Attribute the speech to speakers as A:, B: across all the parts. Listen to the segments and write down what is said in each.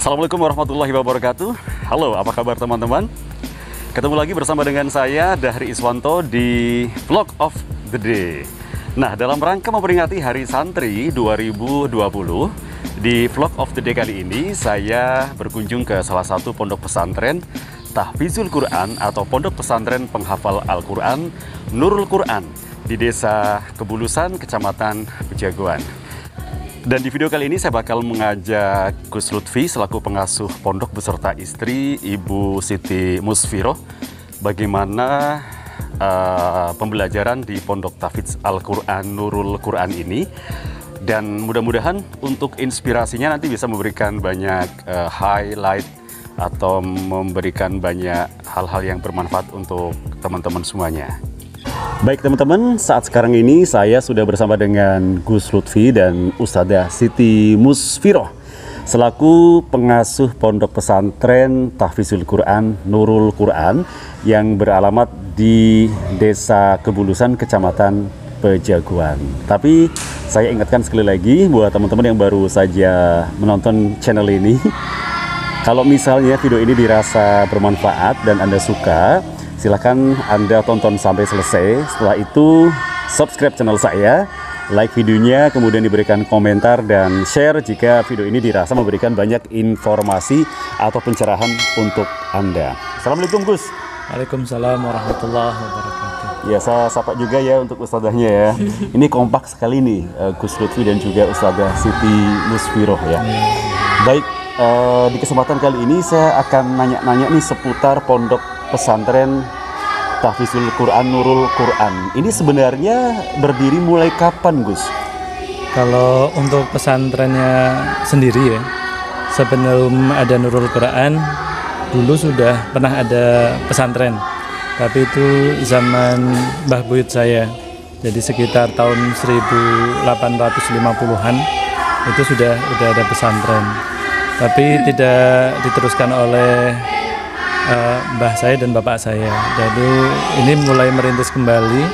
A: Assalamualaikum warahmatullahi wabarakatuh. Halo, apa kabar teman-teman? Ketemu lagi bersama dengan saya, Dahri Iswanto, di Vlog of the Day. Nah, dalam rangka memperingati Hari Santri 2020, di Vlog of the Day kali ini saya berkunjung ke salah satu pondok pesantren Tahfizul Quran atau pondok pesantren penghafal Al-Quran Nurul Quran di Desa Kebulusan, Kecamatan Pejagoan. Dan di video kali ini saya bakal mengajak Gus Lutfi selaku pengasuh pondok beserta istri Ibu Siti Musfiroh bagaimana pembelajaran di pondok Tahfiz Al-Quran Nurul Quran ini. Dan mudah-mudahan untuk inspirasinya nanti bisa memberikan banyak highlight atau memberikan banyak hal-hal yang bermanfaat untuk teman-teman semuanya. Baik teman-teman, saat sekarang ini saya sudah bersama dengan Gus Lutfi dan Ustadzah Siti Musfiroh selaku pengasuh pondok pesantren Tahfizul Quran Nurul Quran yang beralamat di Desa Kebulusan, Kecamatan Pejagoan. Tapi saya ingatkan sekali lagi buat teman-teman yang baru saja menonton channel ini, kalau misalnya video ini dirasa bermanfaat dan Anda suka, silahkan Anda tonton sampai selesai. Setelah itu subscribe channel saya, like videonya, kemudian diberikan komentar dan share jika video ini dirasa memberikan banyak informasi atau pencerahan untuk Anda. Assalamualaikum Gus.
B: Waalaikumsalam warahmatullahi wabarakatuh.
A: Ya, saya sapa juga ya untuk ustadzahnya ya. Ini kompak sekali nih Gus Lutfi dan juga Ustadzah Siti Musfiroh ya. Baik, di kesempatan kali ini saya akan nanya-nanya nih seputar pondok pesantren Tahfizul Quran Nurul Quran. Ini sebenarnya berdiri mulai kapan, Gus?
B: Kalau untuk pesantrennya sendiri ya, sebelum ada Nurul Quran, dulu sudah pernah ada pesantren. Tapi itu zaman Mbah Buyut saya. Jadi sekitar tahun 1850-an itu sudah ada pesantren. Tapi tidak diteruskan oleh mbah saya dan bapak saya. Jadi ini mulai merintis kembali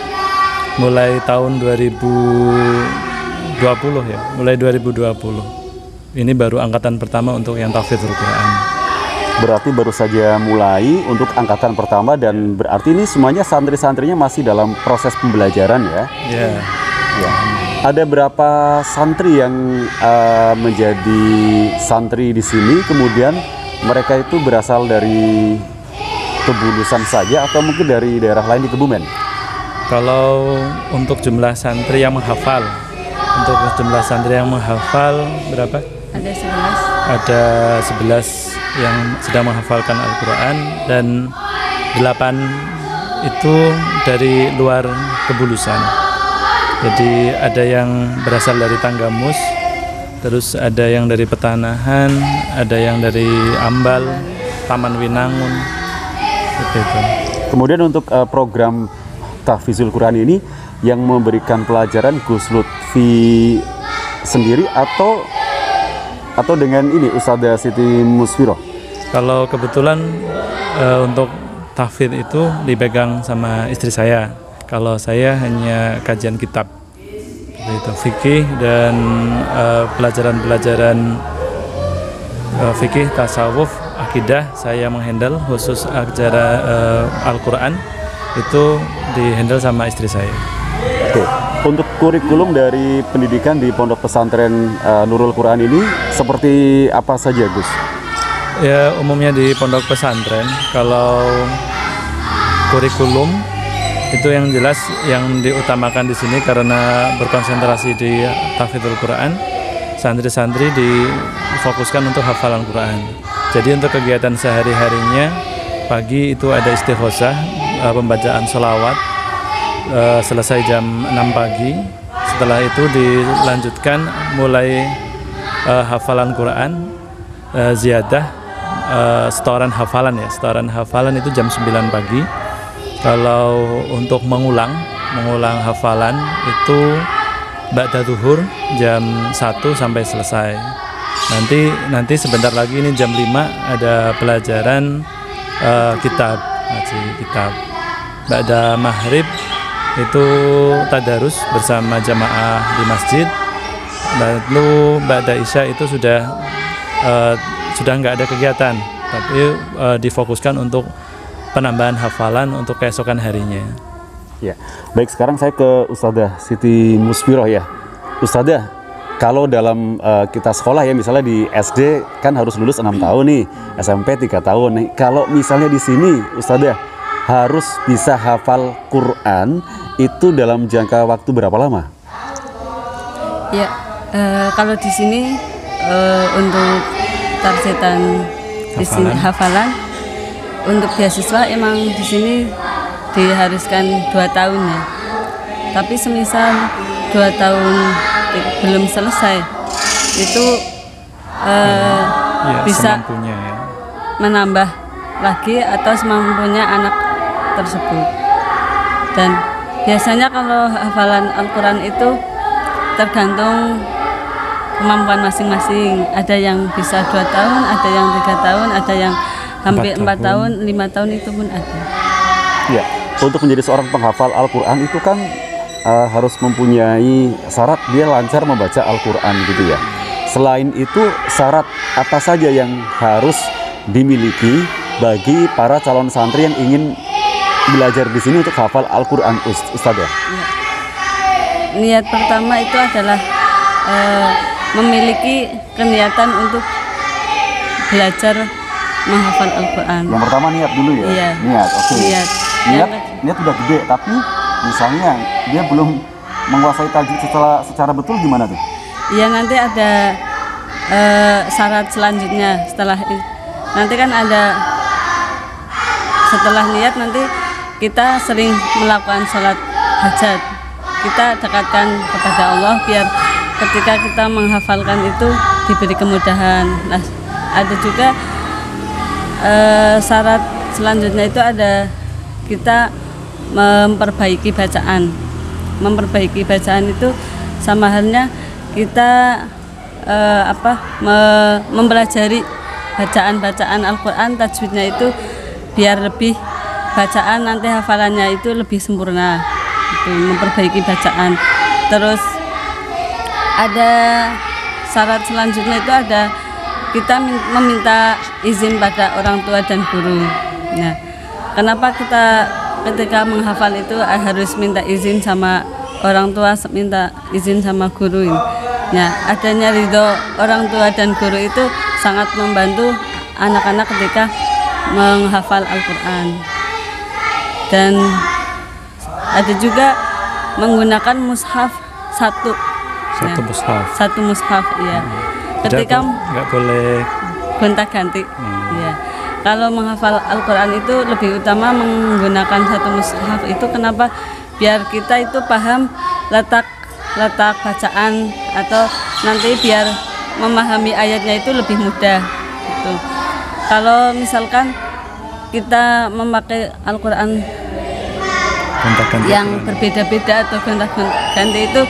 B: mulai tahun 2020 ya, mulai 2020. Ini baru angkatan pertama untuk yang Tahfizul Quran.
A: Berarti baru saja mulai untuk angkatan pertama dan berarti ini semuanya santri-santrinya masih dalam proses pembelajaran ya?
B: Ya.
A: Ya. Ada berapa santri yang menjadi santri di sini, kemudian mereka itu berasal dari Kebulusan saja atau mungkin dari daerah lain di Kebumen?
B: Kalau untuk jumlah santri yang menghafal, berapa?
C: Ada
B: 11 yang sedang menghafalkan Al-Quran dan 8 itu dari luar Kebulusan. Jadi ada yang berasal dari Tanggamus, terus ada yang dari Petanahan, ada yang dari Ambal, Taman Winangun, seperti itu. Kemudian
A: untuk program Tahfizul Quran ini yang memberikan pelajaran Gus Lutfi sendiri atau dengan ini Ustadzah Siti Musfiroh?
B: Kalau kebetulan untuk tahfidz itu dipegang sama istri saya. Kalau saya hanya kajian kitab, itu fikih dan pelajaran-pelajaran fikih, tasawuf, akidah saya menghandle. Khusus acara Al-Quran itu dihandle sama istri saya.
A: Oke. Untuk kurikulum dari pendidikan di pondok pesantren Nurul Quran ini seperti apa saja, Gus?
B: Ya, umumnya di pondok pesantren kalau kurikulum itu yang jelas yang diutamakan di sini karena berkonsentrasi di Tahfizul Quran, santri-santri difokuskan untuk hafalan Quran. Jadi untuk kegiatan sehari-harinya pagi itu ada istighosah, pembacaan sholawat selesai jam 6 pagi. Setelah itu dilanjutkan mulai hafalan Quran, ziyadah, setoran hafalan ya. Setoran hafalan itu jam 9 pagi. Kalau untuk mengulang hafalan itu ba'da zuhur jam 1 sampai selesai. Nanti sebentar lagi ini jam 5 ada pelajaran kitab, ngaji kitab. Ba'da maghrib itu tadarus bersama jamaah di masjid. Lalu ba'da isya itu sudah nggak ada kegiatan, tapi difokuskan untuk penambahan hafalan untuk keesokan harinya.
A: Ya, baik, sekarang saya ke Ustadzah Siti Musfiroh ya. Ustadzah, kalau dalam kita sekolah ya, misalnya di SD kan harus lulus 6 tahun nih, SMP 3 tahun nih. Kalau misalnya di sini Ustadzah harus bisa hafal Quran itu dalam jangka waktu berapa lama?
C: Ya, kalau di sini untuk targetan di sini hafalan untuk beasiswa emang di sini diharuskan 2 tahun ya. Tapi semisal 2 tahun belum selesai itu bisa
B: semampunya, ya.
C: menambah lagi atau semampunya anak tersebut. Dan biasanya kalau hafalan Al-Quran itu tergantung kemampuan masing-masing. Ada yang bisa 2 tahun, ada yang 3 tahun, ada yang hampir 4 tahun, 5 tahun itu pun ada.
A: Ya, untuk menjadi seorang penghafal Al-Quran itu kan harus mempunyai syarat dia lancar membaca Al-Quran gitu ya. Selain itu, syarat apa saja yang harus dimiliki bagi para calon santri yang ingin belajar di sini untuk hafal Al-Quran, Ustadzah?
C: Ya. Niat pertama itu adalah memiliki keniatan untuk belajar menghafal Al-Quran.
A: Yang pertama niat dulu ya?
C: Iya.
A: Niat, oke. Niat udah gede, tapi misalnya dia belum menguasai tajwid secara betul, gimana tuh?
C: Iya, nanti ada syarat selanjutnya setelah nanti kan ada setelah niat nanti kita sering melakukan sholat hajat. Kita dekatkan kepada Allah biar ketika kita menghafalkan itu diberi kemudahan. Nah, ada juga syarat selanjutnya itu ada kita memperbaiki bacaan. Memperbaiki bacaan itu sama halnya kita mempelajari bacaan-bacaan Al-Quran, tajwidnya itu biar lebih bacaan nanti hafalannya itu lebih sempurna. Itu memperbaiki bacaan. Terus ada syarat selanjutnya itu ada kita meminta izin pada orang tua dan guru. Nah, kenapa kita ketika menghafal itu harus minta izin sama orang tua, minta izin sama guru ini? Nah, adanya ridho orang tua dan guru itu sangat membantu anak-anak ketika menghafal Al-Quran. Dan ada juga menggunakan mushaf satu
B: mushaf.
C: Satu mushaf, ya. Ketika
B: nggak boleh
C: gonta-ganti. Ya. Kalau menghafal Al-Quran itu lebih utama menggunakan satu mushaf itu kenapa? Biar kita itu paham letak bacaan atau nanti biar memahami ayatnya itu lebih mudah. Gitu. Kalau misalkan kita memakai Al-Quran yang berbeda-beda atau gonta-ganti itu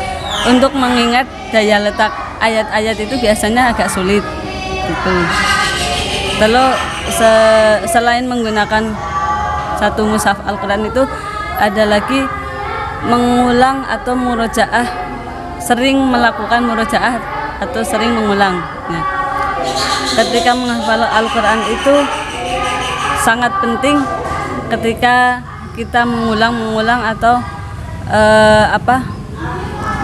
C: untuk mengingat daya letak ayat-ayat itu biasanya agak sulit gitu. Lalu selain menggunakan satu mushaf Al-Quran itu ada lagi mengulang atau murojaah, sering melakukan murojaah atau sering mengulang. Nah, ketika menghafal Al-Quran itu sangat penting ketika kita mengulang atau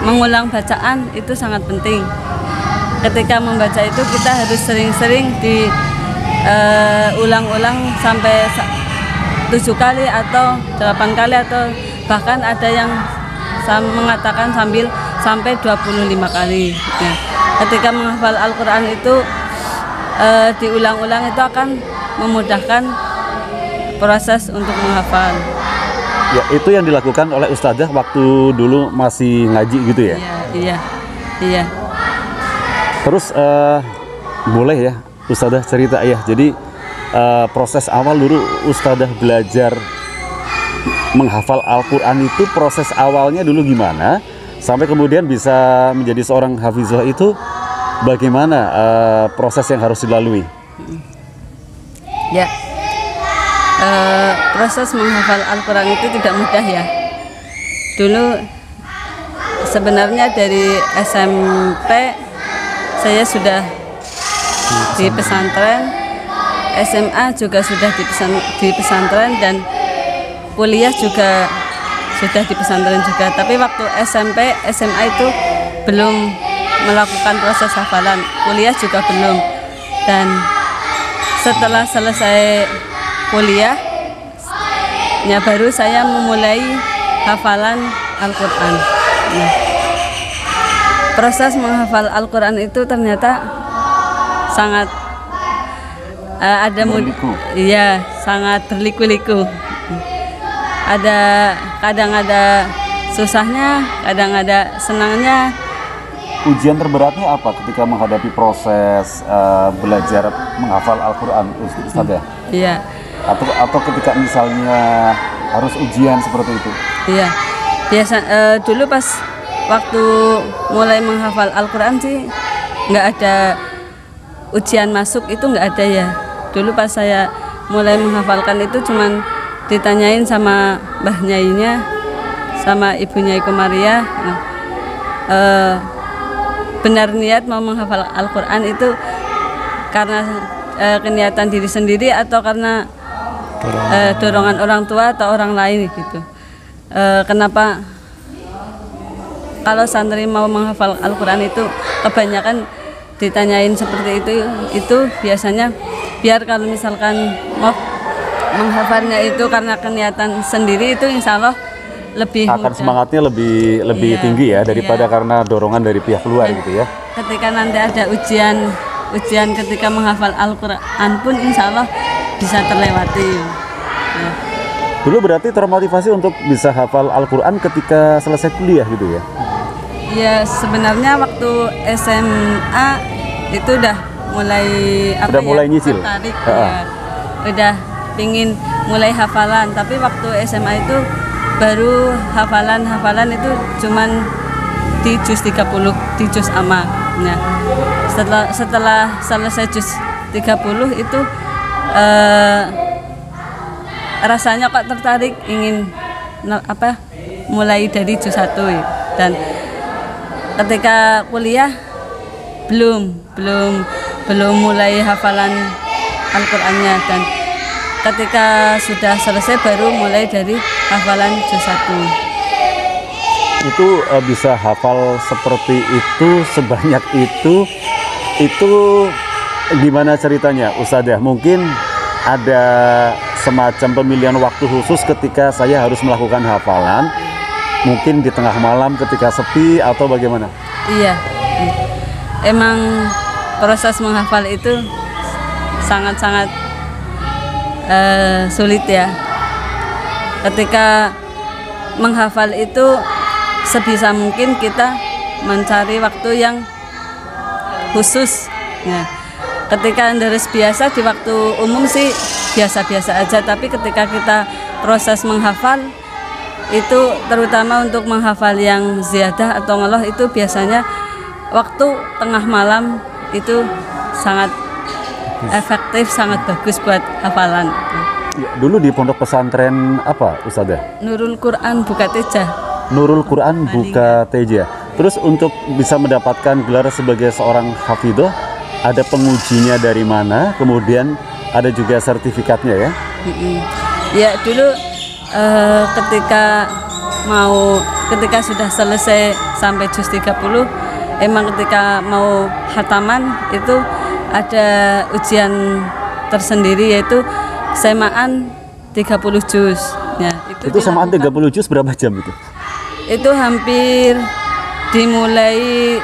C: mengulang bacaan itu sangat penting. Ketika membaca itu kita harus sering-sering diulang-ulang sampai 7 kali atau 8 kali atau bahkan ada yang mengatakan sampai 25 kali. Nah, ketika menghafal Al-Quran itu diulang-ulang itu akan memudahkan proses untuk menghafal.
A: Ya, itu yang dilakukan oleh Ustadzah waktu dulu masih ngaji gitu ya?
C: Iya.
A: Terus boleh ya Ustadzah cerita ya, jadi proses awal dulu Ustadzah belajar menghafal Al-Quran itu proses awalnya dulu gimana? Sampai kemudian bisa menjadi seorang hafizah itu bagaimana proses yang harus dilalui?
C: Ya, proses menghafal Al-Quran itu tidak mudah ya. Dulu sebenarnya dari SMP saya sudah di pesantren, SMA juga sudah di pesantren, dan kuliah juga sudah di pesantren juga. Tapi waktu SMP, SMA itu belum melakukan proses hafalan, kuliah juga belum. Dan setelah selesai kuliah, ya baru saya memulai hafalan Al-Quran. Nah, proses menghafal Al-Quran itu ternyata sangat iya, sangat berliku-liku. Kadang ada susahnya, kadang ada senangnya.
A: Ujian terberatnya apa ketika menghadapi proses belajar menghafal Al-Quran, Ustaz ya?
C: Iya.
A: Atau ketika misalnya harus ujian seperti itu?
C: Iya. Biasa dulu pas waktu mulai menghafal Al-Quran sih nggak ada ujian masuk, itu nggak ada ya. Dulu pas saya mulai menghafalkan itu cuman ditanyain sama Mbah Nyainya, sama Ibu Nyai Komaria. Nah, benar niat mau menghafal Al-Quran itu karena keniatan diri sendiri atau karena dorongan orang tua atau orang lain gitu. Kenapa kalau santri mau menghafal Al-Quran itu kebanyakan ditanyain seperti itu biasanya biar kalau misalkan mau menghafalnya itu karena keniatan sendiri, itu insya Allah lebih
A: akan mudah. Semangatnya lebih
C: iya,
A: tinggi ya daripada karena dorongan dari pihak luar gitu ya.
C: Ketika nanti ada ujian ketika menghafal Al-Quran pun insya Allah bisa terlewati ya.
A: Dulu berarti termotivasi untuk bisa hafal Al-Quran ketika selesai kuliah gitu ya?
C: Ya sebenarnya waktu SMA itu udah mulai
A: mulai nyicil?
C: Tertarik ya. Udah pingin mulai hafalan, tapi waktu SMA itu baru hafalan itu cuman di juz 30, di juz amma. Nah, setelah selesai juz 30 itu rasanya kok tertarik ingin mulai dari juz 1 ya. Dan ketika kuliah belum mulai hafalan Al-Qur'annya, dan ketika sudah selesai baru mulai dari hafalan juz 1.
A: Itu bisa hafal seperti itu, sebanyak itu gimana ceritanya Ustadzah? Mungkin ada semacam pemilihan waktu khusus ketika saya harus melakukan hafalan, mungkin di tengah malam ketika sepi atau bagaimana?
C: Iya, emang proses menghafal itu sangat-sangat sulit ya. Ketika menghafal itu sebisa mungkin kita mencari waktu yang khusus ya. Ketika deres biasa di waktu umum sih biasa-biasa aja, tapi ketika kita proses menghafal itu terutama untuk menghafal yang ziyadah atau ngeloh itu biasanya waktu tengah malam itu sangat efektif, sangat bagus buat hafalan.
A: Ya, dulu di pondok pesantren apa Ustadzah?
C: Nurul Quran Buka Teja.
A: Nurul Quran Buka Teja. Terus untuk bisa mendapatkan gelar sebagai seorang hafidhoh, ada pengujinya dari mana? Kemudian ada juga sertifikatnya ya?
C: Ya dulu ketika sudah selesai sampai juz 30, emang ketika mau khataman itu ada ujian tersendiri, yaitu semaan 30 juz ya.
A: Itu semaan 30 juz berapa jam itu?
C: Itu hampir dimulai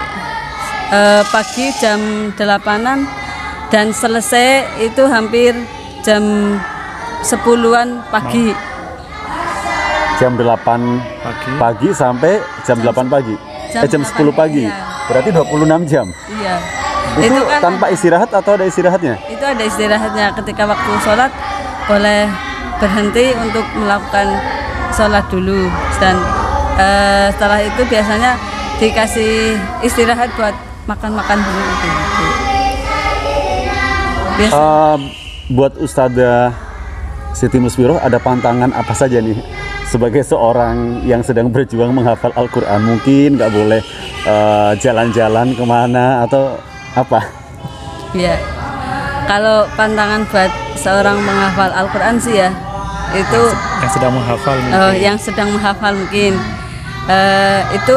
C: pagi jam 8-an dan selesai itu hampir jam 10-an pagi.
A: Jam 8 pagi sampai jam 8 pagi. Jam 10 pagi.
C: Iya.
A: Berarti 26 jam.
C: Iya.
A: Itu
C: kan
A: tanpa istirahat atau ada istirahatnya?
C: Itu ada istirahatnya. Ketika waktu sholat boleh berhenti untuk melakukan sholat dulu, dan setelah itu biasanya dikasih istirahat buat makan-makan dulu.
A: Buat Ustadzah Siti Musfiroh, ada pantangan apa saja nih sebagai seorang yang sedang berjuang menghafal Al-Quran? Mungkin nggak boleh jalan-jalan kemana atau apa?
C: Ya, kalau pantangan buat seorang menghafal Al-Quran sih ya, itu
B: Yang sedang menghafal mungkin.
C: yang sedang menghafal mungkin itu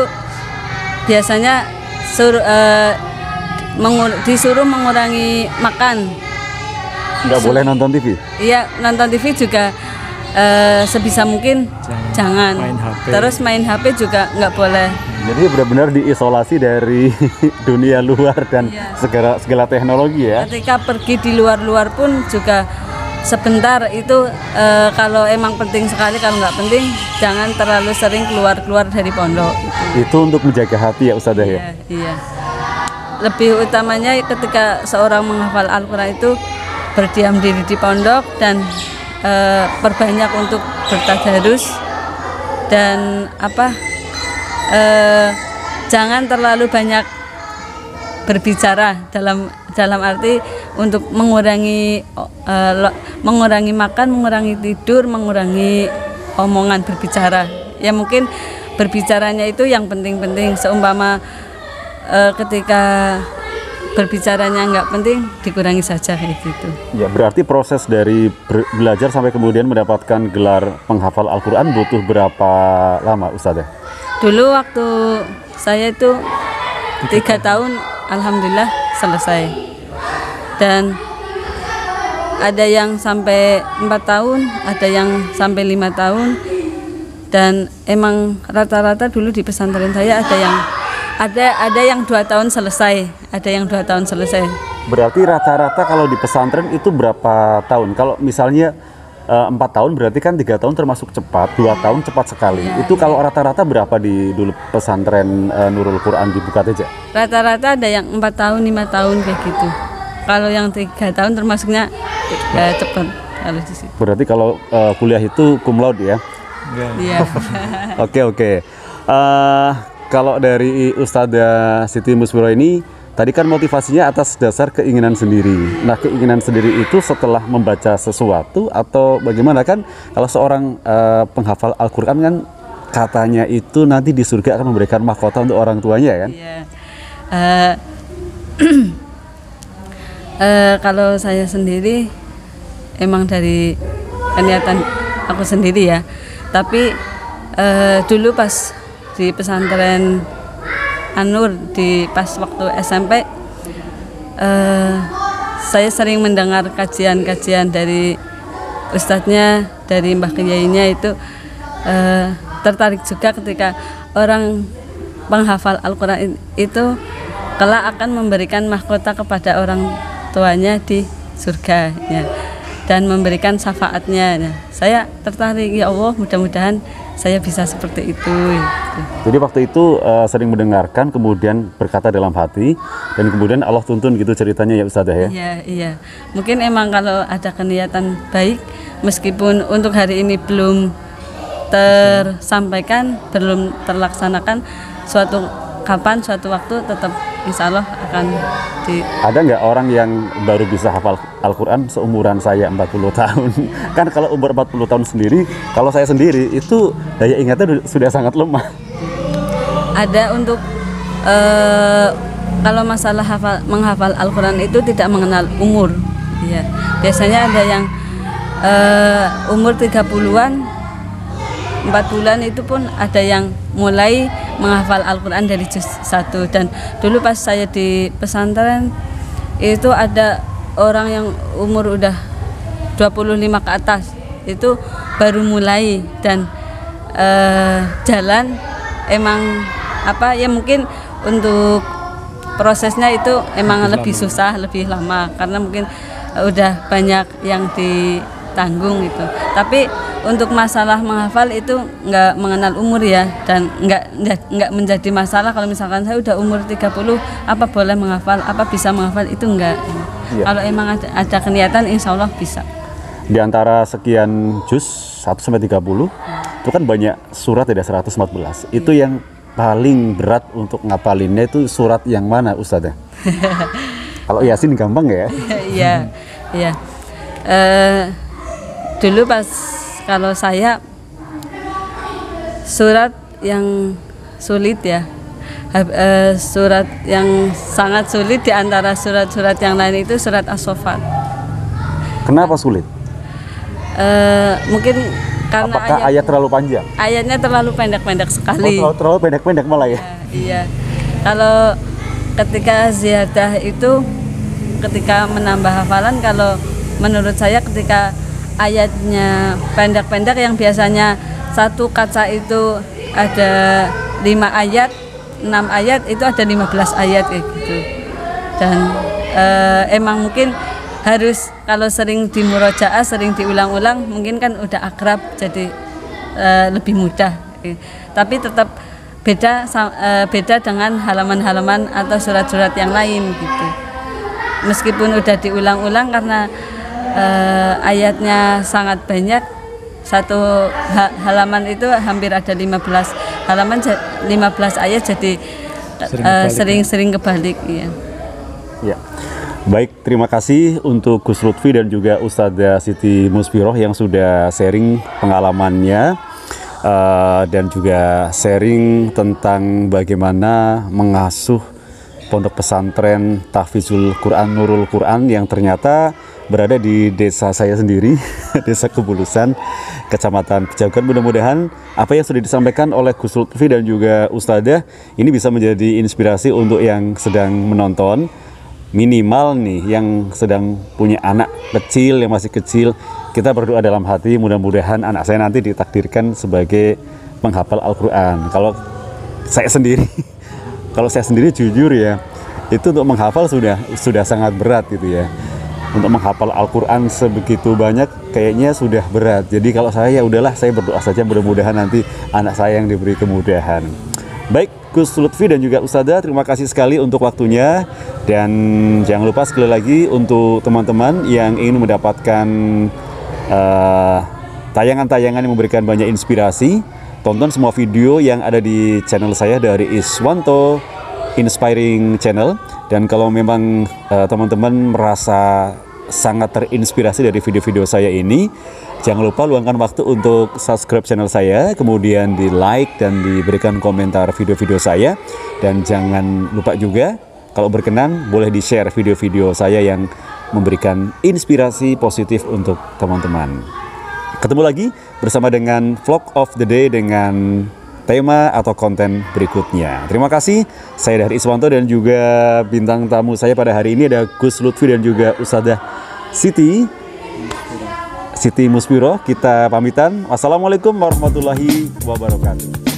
C: biasanya disuruh mengurangi makan.
A: Nggak boleh nonton TV?
C: Iya, nonton TV juga sebisa mungkin jangan.
B: Main HP.
C: Terus main HP juga nggak boleh.
A: Jadi benar-benar diisolasi dari dunia luar dan
C: Iya.
A: segala teknologi ya?
C: Ketika pergi di luar-luar pun juga sebentar itu kalau emang penting sekali, kalau nggak penting jangan terlalu sering keluar-keluar dari pondok.
A: Itu untuk menjaga hati ya Ustazah ya?
C: Iya, iya. Lebih utamanya ketika seorang menghafal Al-Quran itu berdiam diri di pondok dan perbanyak untuk bertadarus dan jangan terlalu banyak berbicara dalam arti untuk mengurangi makan, mengurangi tidur, mengurangi omongan berbicara. Ya mungkin berbicaranya itu yang penting-penting, seumpama ketika berbicaranya nggak penting dikurangi saja kayak gitu.
A: Ya, berarti proses dari belajar sampai kemudian mendapatkan gelar penghafal Al-Quran butuh berapa lama Ustazah?
C: Dulu waktu saya itu 3 tahun, alhamdulillah selesai. Dan ada yang sampai 4 tahun, ada yang sampai 5 tahun. Dan emang rata-rata dulu di pesantren saya ada yang 2 tahun selesai, ada yang 2 tahun selesai.
A: Berarti rata-rata kalau di pesantren itu berapa tahun? Kalau misalnya 4 tahun berarti kan 3 tahun termasuk cepat, 2 tahun cepat sekali.
C: Ya,
A: itu kalau rata-rata berapa di dulu pesantren Nurul Quran di Bukateja?
C: Rata-rata ada yang 4 tahun, 5 tahun kayak gitu. Kalau yang 3 tahun termasuknya cepat kalau di situ.
A: Berarti kalau kuliah itu cum laude ya?
C: Iya.
A: Oke. Kalau dari Ustazah Siti Musmiro ini, tadi kan motivasinya atas dasar keinginan sendiri. Nah, keinginan sendiri itu setelah membaca sesuatu atau bagaimana kan? Kalau seorang penghafal Al-Quran kan katanya itu nanti di surga akan memberikan mahkota untuk orang tuanya kan?
C: Iya. Kalau saya sendiri emang dari niatan aku sendiri ya. Tapi dulu pas di pesantren An-Nur pas waktu SMP saya sering mendengar kajian-kajian dari ustadznya, dari Mbah Kiainya itu tertarik juga ketika orang penghafal Al-Quran itu kelak akan memberikan mahkota kepada orang tuanya di surga ya, dan memberikan syafaatnya ya. Saya tertarik, ya Allah mudah-mudahan saya bisa seperti itu gitu.
A: Jadi waktu itu sering mendengarkan, kemudian berkata dalam hati, dan kemudian Allah tuntun gitu ceritanya ya Ustazah ya?
C: Iya. Mungkin emang kalau ada keniatan baik, meskipun untuk hari ini belum tersampaikan, belum terlaksanakan, suatu waktu tetap insya Allah akan
A: Ada nggak orang yang baru bisa hafal Al-Quran seumuran saya 40 tahun? Kan kalau umur 40 tahun sendiri, kalau saya sendiri itu daya ingatnya sudah sangat lemah.
C: Ada untuk kalau masalah menghafal Al-Quran itu tidak mengenal umur ya. Biasanya ada yang umur 30-an, 4 bulan itu pun ada yang mulai menghafal Al-Quran dari juz 1. Dan dulu pas saya di pesantren itu ada orang yang umur udah 25 ke atas, itu baru mulai. Dan jalan emang ya mungkin untuk prosesnya itu emang lebih susah, lebih lama, karena mungkin udah banyak yang ditanggung itu. Tapi untuk masalah menghafal itu nggak mengenal umur ya, dan nggak menjadi masalah kalau misalkan saya udah umur 30 apa boleh menghafal, apa bisa menghafal, itu enggak.
A: Iya.
C: Kalau emang ada keniatan insya Allah bisa.
A: Di antara sekian juz 1 sampai 30 itu kan banyak surat, ada 114. Itu yang paling berat untuk ngapalinnya itu surat yang mana Ustazah? Kalau Yasin gampang ya?
C: Iya. Dulu pas kalau saya surat yang sulit ya, surat yang sangat sulit di antara surat-surat yang lain itu surat As-Saffat.
A: Kenapa sulit?
C: Mungkin karena
A: Apakah ayat terlalu panjang?
C: ayatnya terlalu pendek-pendek sekali.
A: Terlalu pendek-pendek malah ya?
C: Iya. Kalau ketika ziyadah itu ketika menambah hafalan, kalau menurut saya ketika ayatnya pendek-pendek yang biasanya satu kaca itu ada 5 ayat, 6 ayat, itu ada 15 ayat kayak gitu. Dan emang mungkin harus kalau sering di murojaah, sering diulang-ulang, mungkin kan udah akrab jadi lebih mudah. Tapi tetap beda dengan halaman-halaman atau surat-surat yang lain gitu. Meskipun udah diulang-ulang karena ayatnya sangat banyak, satu halaman itu hampir ada 15 halaman, 15 ayat, jadi sering-sering kebalik ya.
A: Ya. Baik, terima kasih untuk Gus Lutfi dan juga Ustadzah Siti Musfiroh yang sudah sharing pengalamannya dan juga sharing tentang bagaimana mengasuh pondok pesantren Tahfizul Quran Nurul Quran yang ternyata berada di desa saya sendiri, Desa Kebulusan, Kecamatan Pejagan. Mudah-mudahan apa yang sudah disampaikan oleh Gus Lutfi dan juga Ustadzah ini bisa menjadi inspirasi untuk yang sedang menonton. Minimal nih yang sedang punya anak kecil, yang masih kecil, kita berdoa dalam hati mudah-mudahan anak saya nanti ditakdirkan sebagai penghafal Al-Quran. Kalau saya sendiri jujur ya, itu untuk menghafal sudah sangat berat gitu ya. Untuk menghafal Al-Quran sebegitu banyak kayaknya sudah berat. Jadi kalau saya udahlah, saya berdoa saja mudah-mudahan nanti anak saya yang diberi kemudahan. Baik, Gus Lutfi dan juga Ustadzah, terima kasih sekali untuk waktunya. Dan jangan lupa sekali lagi untuk teman-teman yang ingin mendapatkan tayangan-tayangan yang memberikan banyak inspirasi, tonton semua video yang ada di channel saya dari Iswanto Inspiring Channel. Dan kalau memang teman-teman merasa sangat terinspirasi dari video-video saya ini, jangan lupa luangkan waktu untuk subscribe channel saya, kemudian di like dan diberikan komentar video-video saya. Dan jangan lupa juga kalau berkenan boleh di share video-video saya yang memberikan inspirasi positif untuk teman-teman. Ketemu lagi bersama dengan Vlog of the Day dengan tema atau konten berikutnya. Terima kasih, saya Dahri Iswanto dan juga bintang tamu saya pada hari ini ada Gus Lutfi dan juga Ustadzah Siti Musfiroh. Kita pamitan. Wassalamualaikum warahmatullahi wabarakatuh.